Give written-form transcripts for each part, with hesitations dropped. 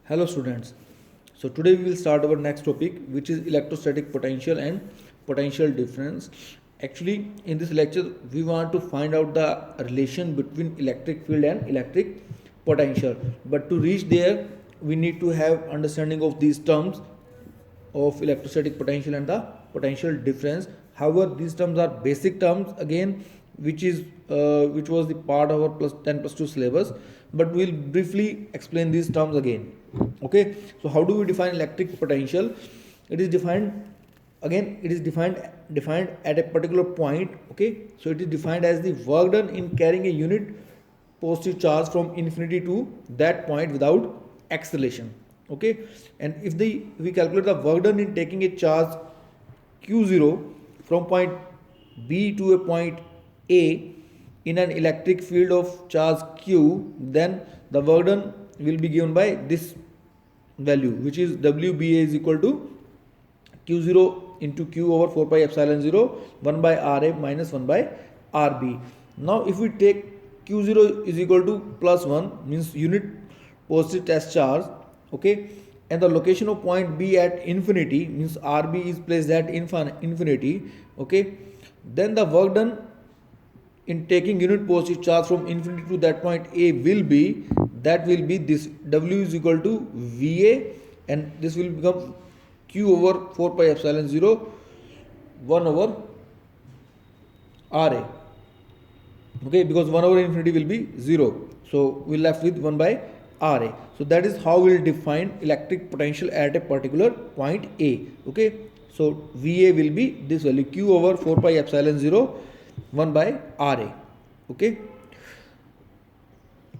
Hello students. So today we will start our next topic, which is electrostatic potential and potential difference. Actually, in this lecture we want to find out the relation between electric field and electric potential. But to reach there we need to have understanding of these terms of electrostatic potential and the potential difference. However, these terms are basic terms again, which was the part of our plus 10 plus 2 syllabus, but we'll briefly explain these terms again. Okay, so how do we define electric potential? It is defined again. It is defined at a particular point. Okay, so it is defined as the work done in carrying a unit positive charge from infinity to that point without acceleration. Okay, and if we calculate the work done in taking a charge q0 from point b to a point a in an electric field of charge q, then the work done will be given by this value, which is wba is equal to q0 into q over 4 pi epsilon 0 1 by ra minus 1 by rb. Now if we take q0 is equal to plus 1, means unit positive test charge, okay, and the location of point b at infinity, means rb is placed at infinity, okay, then the work done in taking unit positive charge from infinity to that point a will be this w is equal to va, and this will become q over 4 pi epsilon 0 1 over ra, okay, because 1 over infinity will be 0, so we left with 1 by ra. So that is how we will define electric potential at a particular point a. Okay, so va will be this value, q over 4 pi epsilon 0 1 by ra. Okay,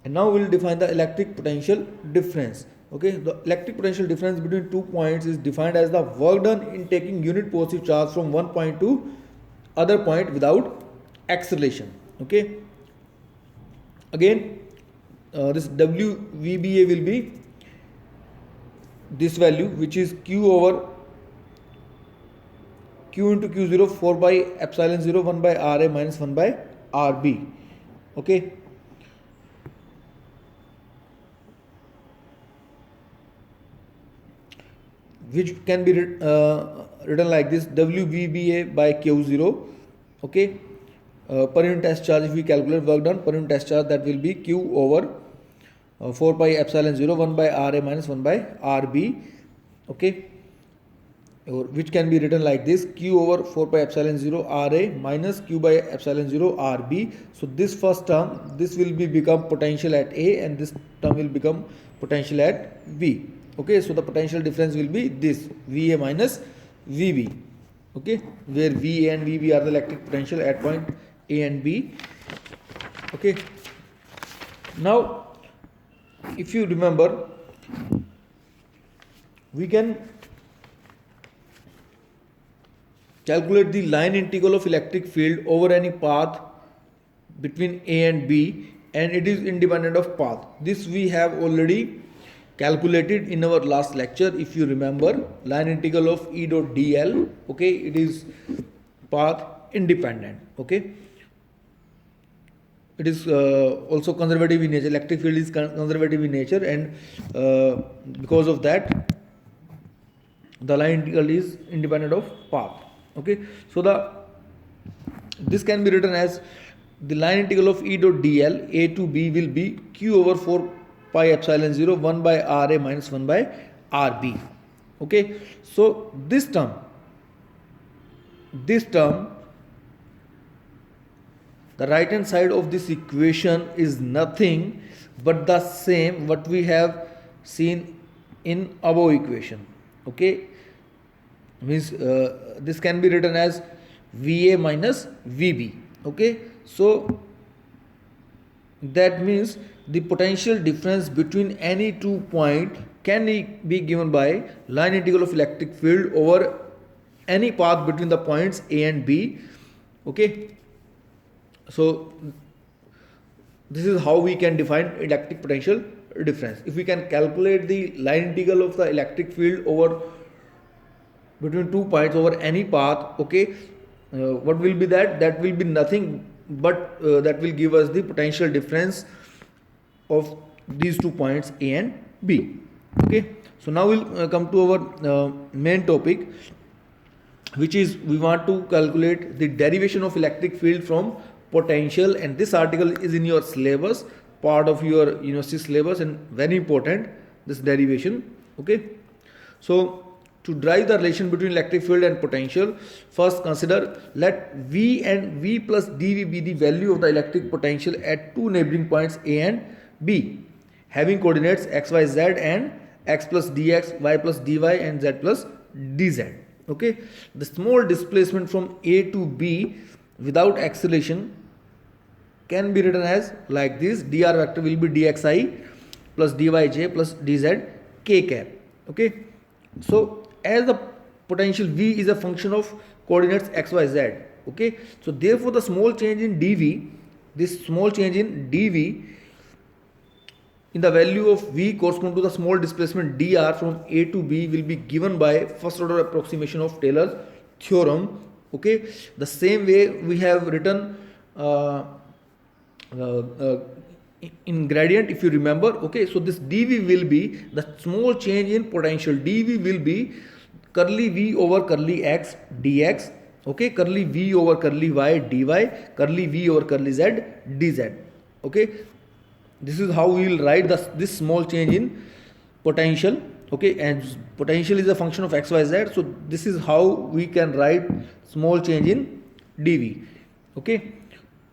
and now we will define the electric potential difference. Okay, the electric potential difference between 2 points is defined as the work done in taking unit positive charge from one point to other point without acceleration. Okay, again this WVBA will be this value, which is q over q into q0 4 by epsilon 0 1 by ra minus 1 by rb. Okay, which can be written like this, WVBA by q0. Okay, per unit test charge, if we calculate work done per unit test charge, that will be q over 4 pi epsilon 0 1 by ra minus 1 by rb. Okay, which can be written like this, q over 4 pi epsilon 0 ra minus q by epsilon 0 rb. So this first term, this will become potential at a, and this term will become potential at b. Okay, so the potential difference will be this va minus vb. Okay, where va and vb are the electric potential at point a and b. Okay, now if you remember, we can calculate the line integral of electric field over any path between a and b, and it is independent of path. This we have already calculated in our last lecture. If you remember, line integral of E dot dl, okay, it is path independent. Okay, it is also conservative in nature. Electric field is conservative in nature, and because of that the line integral is independent of path. Okay, so this can be written as the line integral of E dot dl a to b will be q over 4 pi epsilon 0 1 by ra minus 1 by rb. Okay, so this term, the right hand side of this equation is nothing but the same what we have seen in above equation. Okay, means this can be written as va minus vb. Okay, so that means the potential difference between any 2 points can be given by line integral of electric field over any path between the points a and b. Okay, so this is how we can define electric potential difference. If we can calculate the line integral of the electric field over between 2 points over any path, okay, what will be that will be nothing but that will give us the potential difference of these 2 points A and B. Okay, so now we'll come to our main topic, which is we want to calculate the derivation of electric field from potential, and this article is in your syllabus, part of your university syllabus, and very important, this derivation. Okay, so to derive the relation between electric field and potential, first consider, let V and V plus dV be the value of the electric potential at two neighboring points A and B, having coordinates x, y, z, and x plus dx, y plus dy, and z plus dz. Okay, the small displacement from A to B without acceleration can be written as like this: dr vector will be dxi plus dyj plus dz k cap. Okay, so as the potential V is a function of coordinates x, y, z. Okay, so therefore the small change in dV, this small change in dV in the value of V correspond to the small displacement dr from A to B will be given by first order approximation of Taylor's theorem. Okay, the same way we have written in gradient, if you remember. Okay, so this dV will be the small change in potential. dV will be curly V over curly x dx. Okay, curly V over curly y dy, curly V over curly z dz. Okay, this is how we will write this small change in potential. Okay, and potential is a function of x, y, z, so this is how we can write small change in dV. Okay,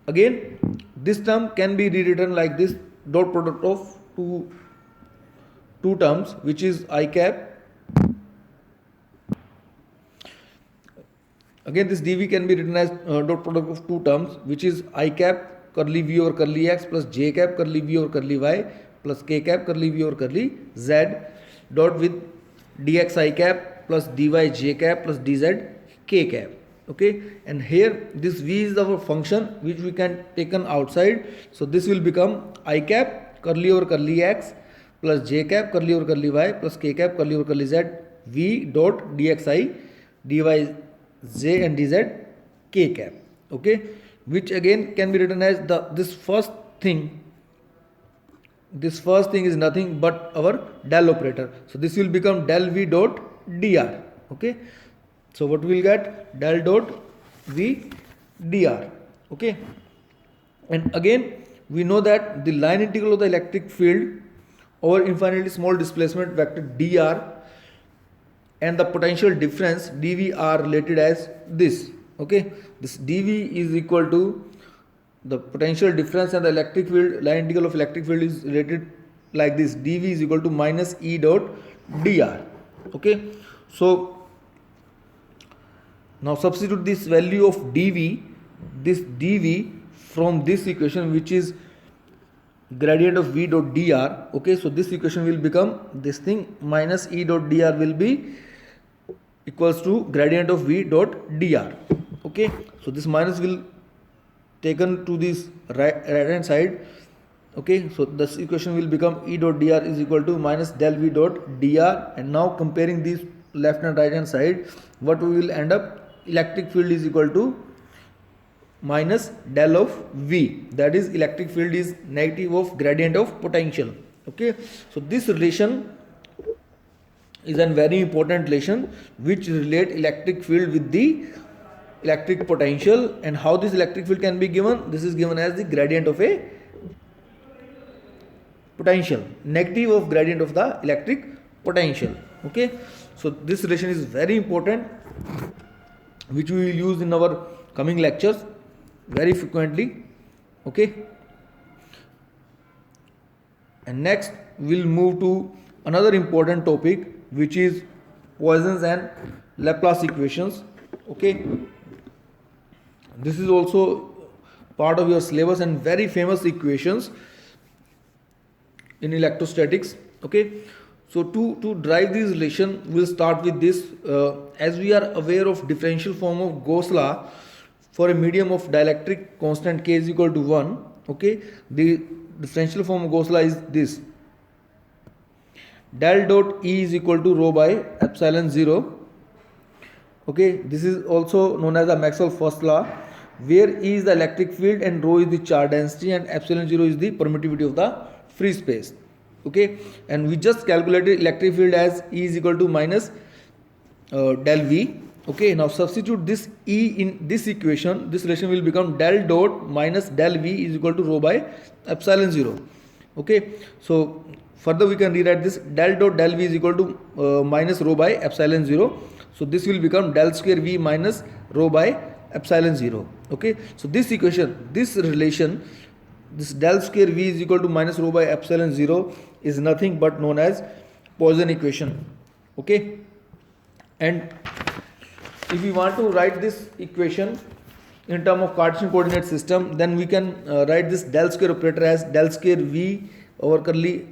again this term can be rewritten like this: dot product of two terms, which is I cap. Again this dV can be written as dot product of two terms, which is I cap curly V over curly x plus j cap curly V over curly y plus k cap curly V over curly z, dot with dx I cap plus dy j cap plus dz k cap. Okay, and here this V is our function which we can taken outside, so this will become I cap curly over curly x plus j cap curly over curly y plus k cap curly over curly z V dot dxi dy j and dz k cap. Okay, which again can be written as this first thing is nothing but our del operator, so this will become del V dot dr. Okay, so what we will get? Del dot V dr. Okay, and again we know that the line integral of the electric field over infinitely small displacement vector dr and the potential difference dV are related as this. Okay, this dV is equal to the potential difference, and the electric field, line integral of electric field, is related like this: dV is equal to minus E dot dr. Okay, so now substitute this value of dV, this dV from this equation, which is gradient of V dot dr. Okay, so this equation will become this thing: minus E dot dr will be equals to gradient of V dot dr. Okay, so this minus will taken to this right hand side. Okay, so this equation will become E dot dr is equal to minus del V dot dr, and now comparing these left and right hand side, what we will end up? Electric field is equal to minus del of V, that is electric field is negative of gradient of potential. Okay, so this relation is a very important relation which relate electric field with the electric potential. And how this electric field can be given? This is given as the gradient of a potential, negative of gradient of the electric potential. Okay, so this relation is very important, which we will use in our coming lectures very frequently. Okay, and next we'll move to another important topic, which is Poisson's and Laplace equations. Okay, this is also part of your syllabus and very famous equations in electrostatics. Okay, so to drive this relation, we'll start with this. As we are aware of differential form of Gauss law for a medium of dielectric constant k is equal to 1. Okay, the differential form of Gauss law is this: del dot E is equal to rho by epsilon 0. Okay, this is also known as the Maxwell's first law, where E is the electric field and rho is the charge density and epsilon 0 is the permittivity of the free space. Okay, and we just calculated electric field as E is equal to minus del V. Okay, now substitute this E in this equation. This relation will become del dot minus del V is equal to rho by epsilon 0. Okay, so further we can rewrite this del dot del V is equal to minus rho by epsilon 0. So this will become del square V minus rho by epsilon 0. Okay, so this equation, this relation, this del square V is equal to minus rho by epsilon 0 is nothing but known as Poisson equation. Okay, and if we want to write this equation in terms of Cartesian coordinate system, then we can write this del square operator as del square V over curly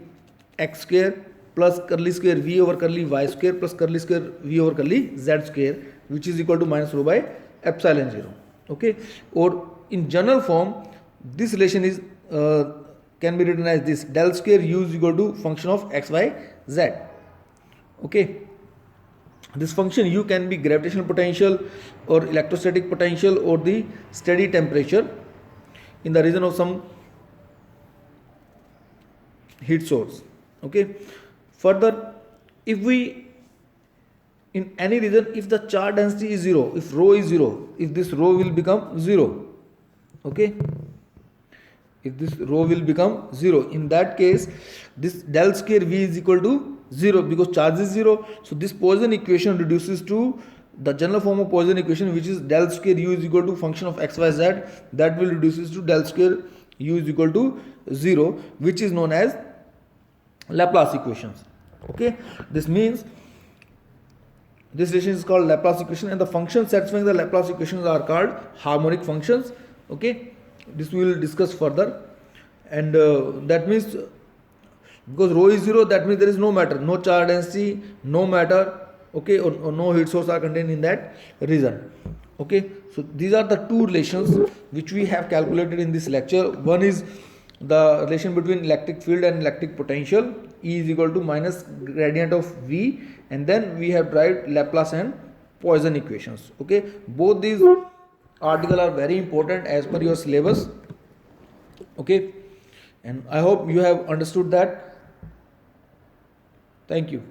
x square plus curly square V over curly y square plus curly square V over curly z square, which is equal to minus rho by epsilon 0. Okay, or in general form, this relation is can be written as this del square U is equal to function of x, y, z. Okay, this function U can be gravitational potential or electrostatic potential or the steady temperature in the region of some heat source. Okay, further, if we in any region, if the charge density is 0, if rho is 0, if this rho will become 0. Okay, if this rho will become 0, in that case this del square V is equal to 0 because charge is 0. So this Poisson equation reduces to the general form of Poisson equation, which is del square U is equal to function of x, y, z. That will reduces to del square U is equal to 0, which is known as Laplace equations. Okay, this means this relation is called Laplace equation, and the functions satisfying the Laplace equations are called harmonic functions. Okay, this we will discuss further, and that means because rho is 0, that means there is no matter, no charge density, no matter. Okay, or no heat source are contained in that region. Okay, so these are the two relations which we have calculated in this lecture. One is the relation between electric field and electric potential, E is equal to minus gradient of V, and then we have derived Laplace and Poisson equations. Okay, both these articles are very important as per your syllabus. Okay, and I hope you have understood that. Thank you.